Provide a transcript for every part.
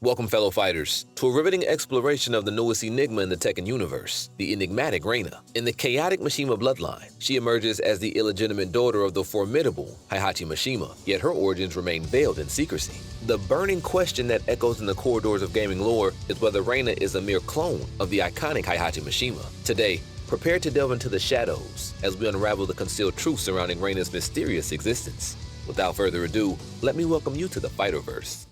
Welcome, fellow fighters, to a riveting exploration of the newest enigma in the Tekken universe, the enigmatic Reina. In the chaotic Mishima bloodline, she emerges as the illegitimate daughter of the formidable Heihachi Mishima, yet her origins remain veiled in secrecy. The burning question that echoes in the corridors of gaming lore is whether Reina is a mere clone of the iconic Heihachi Mishima. Today, prepare to delve into the shadows as we unravel the concealed truth surrounding Reina's mysterious existence. Without further ado, let me welcome you to the Fighterverse.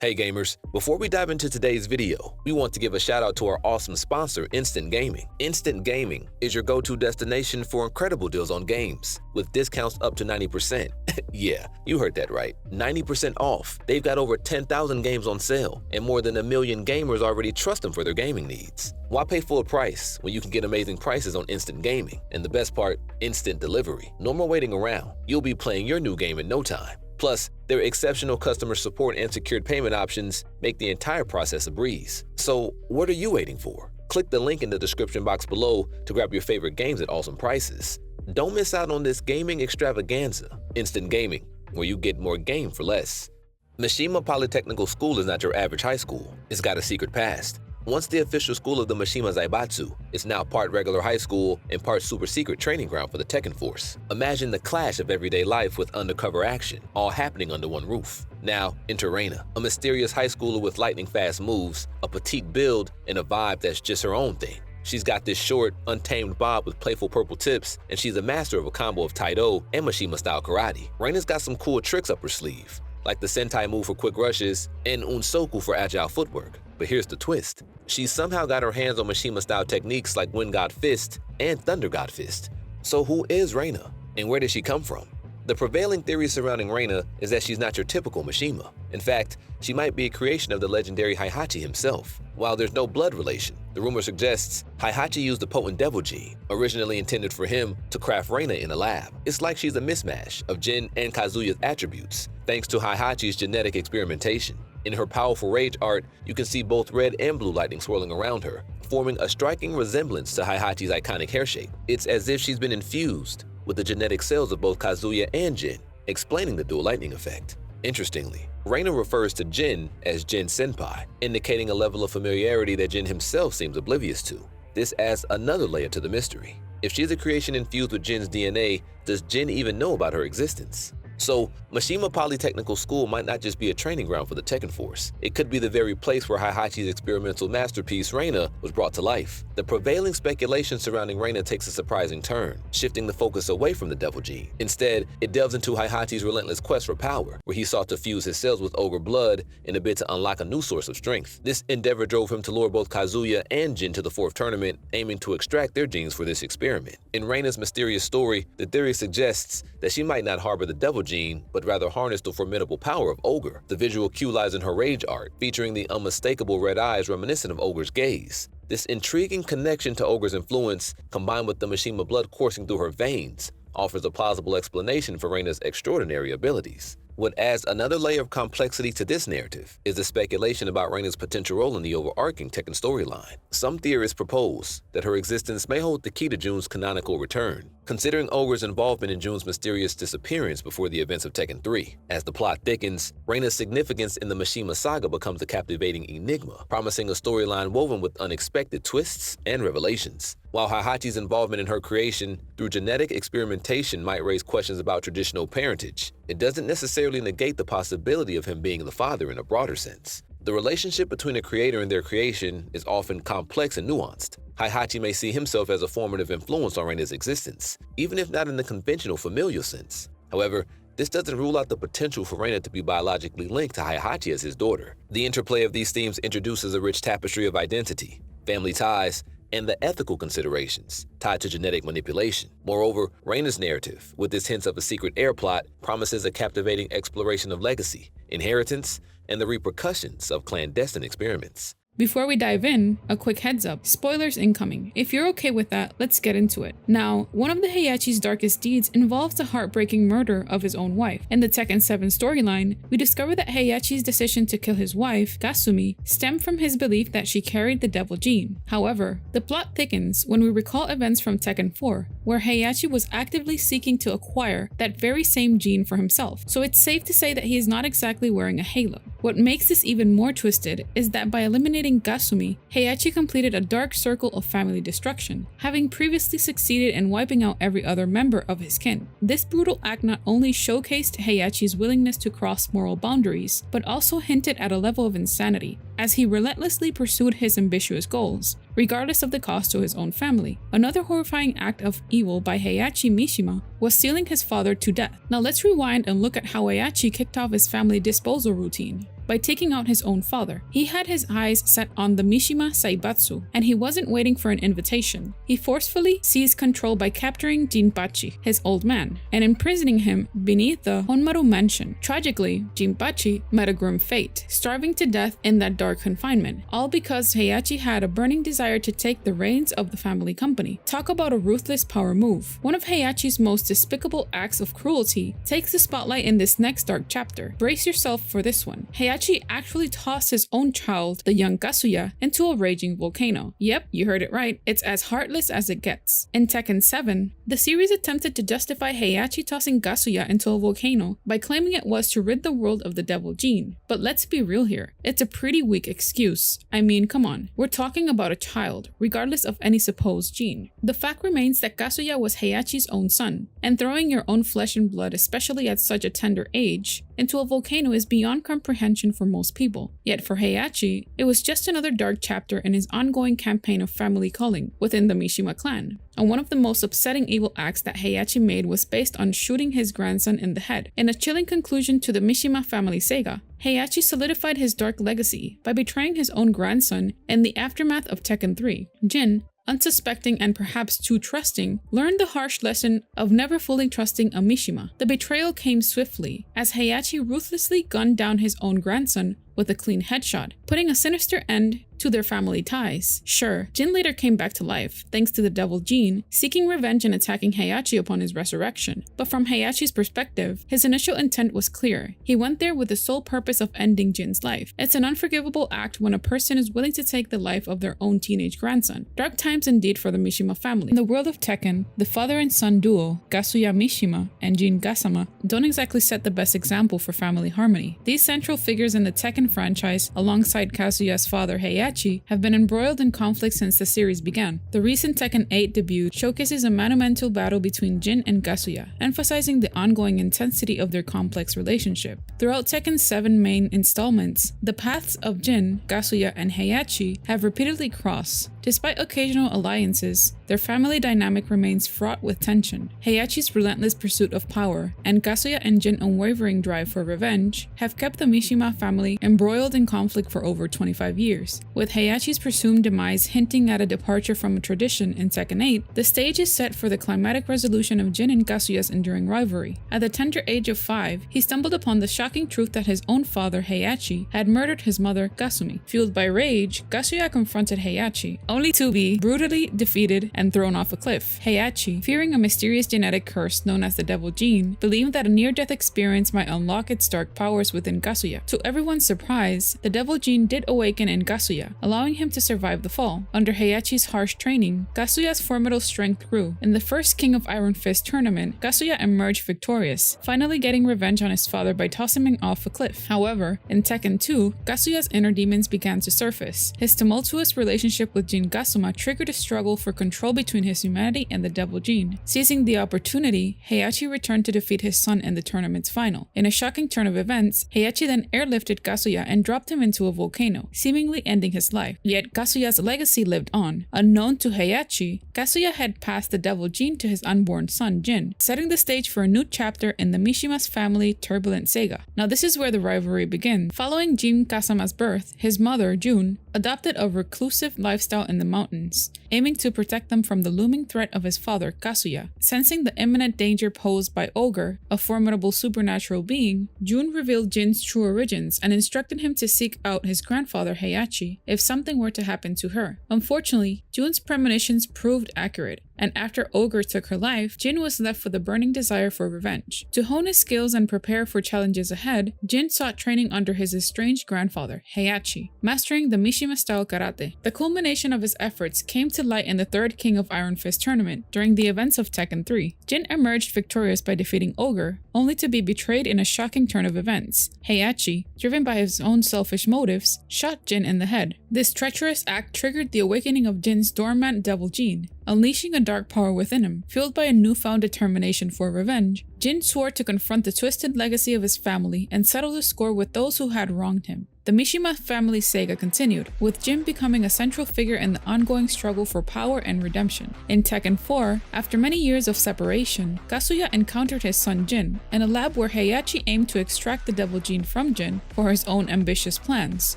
Hey gamers, before we dive into today's video, we want to give a shout out to our awesome sponsor, Instant Gaming. Instant Gaming is your go-to destination for incredible deals on games, with discounts up to 90%. Yeah, you heard that right, 90% off. They've got over 10,000 games on sale, and more than 1 million gamers already trust them for their gaming needs. Why pay full price when you can get amazing prices on Instant Gaming? And the best part, instant delivery. No more waiting around. You'll be playing your new game in no time. Plus, their exceptional customer support and secured payment options make the entire process a breeze. So, what are you waiting for? Click the link in the description box below to grab your favorite games at awesome prices. Don't miss out on this gaming extravaganza, Instant Gaming, where you get more game for less. Mishima Polytechnical School is not your average high school. It's got a secret past. Once the official school of the Mishima Zaibatsu, it's now part regular high school and part super secret training ground for the Tekken Force. Imagine the clash of everyday life with undercover action, all happening under one roof. Now, enter Reina, a mysterious high schooler with lightning-fast moves, a petite build, and a vibe that's just her own thing. She's got this short, untamed bob with playful purple tips, and she's a master of a combo of Taido and Mishima-style karate. Reina's got some cool tricks up her sleeve, like the Sentai move for quick rushes and Unsoku for agile footwork. But here's the twist. She's somehow got her hands on Mishima-style techniques like Wind God Fist and Thunder God Fist. So who is Reina, and where did she come from? The prevailing theory surrounding Reina is that she's not your typical Mishima. In fact, she might be a creation of the legendary Heihachi himself. While there's no blood relation, the rumor suggests Heihachi used a potent devil gene, originally intended for him, to craft Reina in a lab. It's like she's a mismatch of Jin and Kazuya's attributes, thanks to Heihachi's genetic experimentation. In her powerful rage art, you can see both red and blue lightning swirling around her, forming a striking resemblance to Heihachi's iconic hair shape. It's as if she's been infused with the genetic cells of both Kazuya and Jin, explaining the dual lightning effect. Interestingly, Reina refers to Jin as Jin Senpai, indicating a level of familiarity that Jin himself seems oblivious to. This adds another layer to the mystery. If she's a creation infused with Jin's DNA, does Jin even know about her existence? So, Mishima Polytechnical School might not just be a training ground for the Tekken Force. It could be the very place where Heihachi's experimental masterpiece, Reina, was brought to life. The prevailing speculation surrounding Reina takes a surprising turn, shifting the focus away from the devil gene. Instead, it delves into Heihachi's relentless quest for power, where he sought to fuse his cells with ogre blood in a bid to unlock a new source of strength. This endeavor drove him to lure both Kazuya and Jin to the fourth tournament, aiming to extract their genes for this experiment. In Reina's mysterious story, the theory suggests that she might not harbor the devil gene, but rather harness the formidable power of Ogre. The visual cue lies in her rage art, featuring the unmistakable red eyes reminiscent of Ogre's gaze. This intriguing connection to Ogre's influence, combined with the Mishima blood coursing through her veins, offers a plausible explanation for Reina's extraordinary abilities. What adds another layer of complexity to this narrative is the speculation about Reina's potential role in the overarching Tekken storyline. Some theorists propose that her existence may hold the key to Jun's canonical return, considering Ogre's involvement in Jun's mysterious disappearance before the events of Tekken 3. As the plot thickens, Reina's significance in the Mishima saga becomes a captivating enigma, promising a storyline woven with unexpected twists and revelations. While Heihachi's involvement in her creation through genetic experimentation might raise questions about traditional parentage, it doesn't necessarily negate the possibility of him being the father in a broader sense. The relationship between a creator and their creation is often complex and nuanced. Heihachi may see himself as a formative influence on Reina's existence, even if not in the conventional familial sense. However, this doesn't rule out the potential for Reina to be biologically linked to Heihachi as his daughter. The interplay of these themes introduces a rich tapestry of identity, family ties, and the ethical considerations tied to genetic manipulation. Moreover, Reina's narrative, with its hints of a secret heir plot, promises a captivating exploration of legacy, inheritance, and the repercussions of clandestine experiments. Before we dive in, a quick heads up, spoilers incoming. If you're okay with that, let's get into it. Now, one of the Heihachi's darkest deeds involves the heartbreaking murder of his own wife. In the Tekken 7 storyline, we discover that Heihachi's decision to kill his wife, Kasumi, stemmed from his belief that she carried the devil gene. However, the plot thickens when we recall events from Tekken 4, where Heihachi was actively seeking to acquire that very same gene for himself, so it's safe to say that he is not exactly wearing a halo. What makes this even more twisted is that by eliminating Kasumi, Heihachi completed a dark circle of family destruction, having previously succeeded in wiping out every other member of his kin. This brutal act not only showcased Heihachi's willingness to cross moral boundaries, but also hinted at a level of insanity, as he relentlessly pursued his ambitious goals, regardless of the cost to his own family. Another horrifying act of evil by Heihachi Mishima was sealing his father to death. Now let's rewind and look at how Heihachi kicked off his family disposal routine. By taking out his own father, he had his eyes set on the Mishima Saibatsu, and he wasn't waiting for an invitation. He forcefully seized control by capturing Jinpachi, his old man, and imprisoning him beneath the Honmaru mansion. Tragically, Jinpachi met a grim fate, starving to death in that dark confinement, all because Heihachi had a burning desire to take the reins of the family company. Talk about a ruthless power move. One of Heihachi's most despicable acts of cruelty takes the spotlight in this next dark chapter. Brace yourself for this one. Heihachi actually tossed his own child, the young Kazuya, into a raging volcano. Yep, you heard it right. It's as heartless as it gets. In Tekken 7, the series attempted to justify Heihachi tossing Kazuya into a volcano by claiming it was to rid the world of the devil gene. But let's be real here. It's a pretty weak excuse. I mean, come on. We're talking about a child, regardless of any supposed gene. The fact remains that Kazuya was Heihachi's own son, and throwing your own flesh and blood, especially at such a tender age, into a volcano is beyond comprehension for most people. Yet for Heihachi, it was just another dark chapter in his ongoing campaign of family culling within the Mishima clan. And one of the most upsetting evil acts that Heihachi made was based on shooting his grandson in the head. In a chilling conclusion to the Mishima family saga, Heihachi solidified his dark legacy by betraying his own grandson in the aftermath of Tekken 3. Jin, unsuspecting and perhaps too trusting, learned the harsh lesson of never fully trusting a Mishima. The betrayal came swiftly, as Heihachi ruthlessly gunned down his own grandson with a clean headshot, putting a sinister end to their family ties. Sure, Jin later came back to life, thanks to the devil gene, seeking revenge and attacking Heihachi upon his resurrection. But from Heihachi's perspective, his initial intent was clear. He went there with the sole purpose of ending Jin's life. It's an unforgivable act when a person is willing to take the life of their own teenage grandson. Dark times indeed for the Mishima family. In the world of Tekken, the father and son duo, Kazuya Mishima and Jin Gasama, don't exactly set the best example for family harmony. These central figures in the Tekken franchise, alongside Kazuya's father Heihachi, have been embroiled in conflict since the series began. The recent Tekken 8 debut showcases a monumental battle between Jin and Kazuya, emphasizing the ongoing intensity of their complex relationship. Throughout Tekken's 7 main installments, the paths of Jin, Kazuya, and Heihachi have repeatedly crossed. Despite occasional alliances, their family dynamic remains fraught with tension. Heihachi's relentless pursuit of power and Kazuya and Jin's unwavering drive for revenge have kept the Mishima family embroiled in conflict for over 25 years. With Heihachi's presumed demise hinting at a departure from a tradition in Tekken 8, the stage is set for the climatic resolution of Jin and Kazuya's enduring rivalry. At the tender age of 5, he stumbled upon the shocking truth that his own father, Heihachi, had murdered his mother, Kasumi. Fueled by rage, Kazuya confronted Heihachi, only to be brutally defeated and thrown off a cliff. Heihachi, fearing a mysterious genetic curse known as the devil gene, believed that a near-death experience might unlock its dark powers within Kazuya. To everyone's surprise, the devil gene did awaken in Kazuya, allowing him to survive the fall. Under Heihachi's harsh training, Kazuya's formidable strength grew. In the first King of Iron Fist tournament, Kazuya emerged victorious, finally getting revenge on his father by tossing him off a cliff. However, in Tekken 2, Kazuya's inner demons began to surface. His tumultuous relationship with Jin Gasama triggered a struggle for control between his humanity and the devil gene. Seizing the opportunity, Heihachi returned to defeat his son in the tournament's final. In a shocking turn of events, Heihachi then airlifted Kazuya and dropped him into a volcano, seemingly ending his life. Yet Kazuya's legacy lived on. Unknown to Heihachi, Kazuya had passed the devil gene to his unborn son Jin, setting the stage for a new chapter in the Mishima's family turbulent saga. Now this is where the rivalry begins. Following Jin Kasama's birth, his mother, June, adopted a reclusive lifestyle in the mountains. aiming to protect them from the looming threat of his father, Kazuya. Sensing the imminent danger posed by Ogre, a formidable supernatural being, Jun revealed Jin's true origins and instructed him to seek out his grandfather Heihachi if something were to happen to her. Unfortunately, Jun's premonitions proved accurate, and after Ogre took her life, Jin was left with a burning desire for revenge. To hone his skills and prepare for challenges ahead, Jin sought training under his estranged grandfather, Heihachi, mastering the Mishima-style karate. The culmination of his efforts came to light in the third King of Iron Fist tournament during the events of Tekken 3. Jin emerged victorious by defeating Ogre, only to be betrayed in a shocking turn of events. Heihachi, driven by his own selfish motives, shot Jin in the head. This treacherous act triggered the awakening of Jin's dormant devil gene, unleashing a dark power within him. Fueled by a newfound determination for revenge, Jin swore to confront the twisted legacy of his family and settle the score with those who had wronged him. The Mishima family saga continued, with Jin becoming a central figure in the ongoing struggle for power and redemption. In Tekken 4, after many years of separation, Kazuya encountered his son Jin in a lab where Heihachi aimed to extract the devil gene from Jin for his own ambitious plans.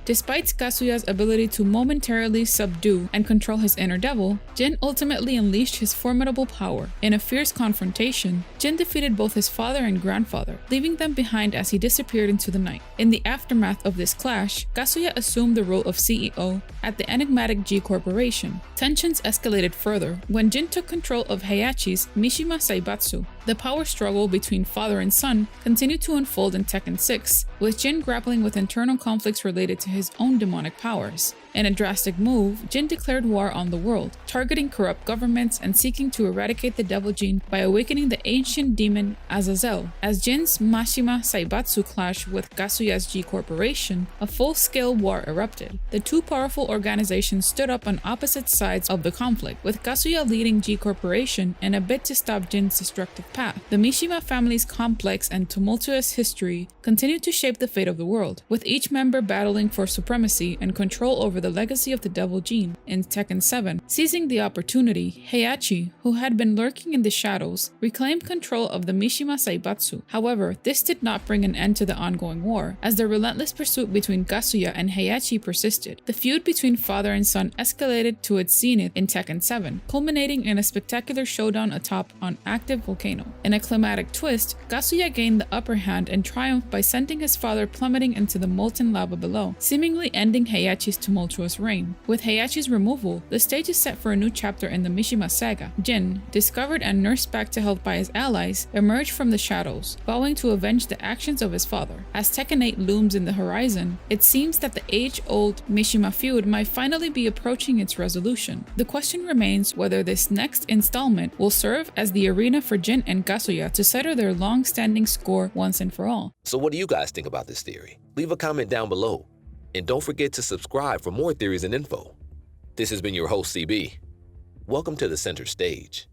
Despite Kazuya's ability to momentarily subdue and control his inner devil, Jin ultimately unleashed his formidable power. In a fierce confrontation, Jin defeated both his father and grandfather, leaving them behind as he disappeared into the night. In the aftermath of this clash, Kazuya assumed the role of CEO at the enigmatic G Corporation. Tensions escalated further when Jin took control of Heihachi's Mishima Saibatsu. The power struggle between father and son continued to unfold in Tekken 6, with Jin grappling with internal conflicts related to his own demonic powers. In a drastic move, Jin declared war on the world, targeting corrupt governments and seeking to eradicate the devil gene by awakening the ancient demon Azazel. As Jin's Mashima Saibatsu clashed with Kazuya's G Corporation, a full-scale war erupted. The two powerful organizations stood up on opposite sides of the conflict, with Kazuya leading G Corporation in a bid to stop Jin's destructive path. The Mishima family's complex and tumultuous history continued to shape the fate of the world, with each member battling for supremacy and control over the legacy of the devil gene. In Tekken 7, seizing the opportunity, Heihachi, who had been lurking in the shadows, reclaimed control of the Mishima Saibatsu. However, this did not bring an end to the ongoing war, as the relentless pursuit between Kazuya and Heihachi persisted. The feud between father and son escalated to its zenith in Tekken 7, culminating in a spectacular showdown atop an active volcano. In a climatic twist, Kazuya gained the upper hand and triumphed by sending his father plummeting into the molten lava below, seemingly ending Heihachi's tumultuous reign. With Heihachi's removal, the stage is set for a new chapter in the Mishima saga. Jin, discovered and nursed back to health by his allies, emerged from the shadows, vowing to avenge the actions of his father. As Tekken 8 looms in the horizon, it seems that the age-old Mishima feud might finally be approaching its resolution. The question remains whether this next installment will serve as the arena for Jin and Kazuya to settle their long-standing score once and for all. So what do you guys think about this theory? Leave a comment down below. And don't forget to subscribe for more theories and info. This has been your host, CB. Welcome to the center stage.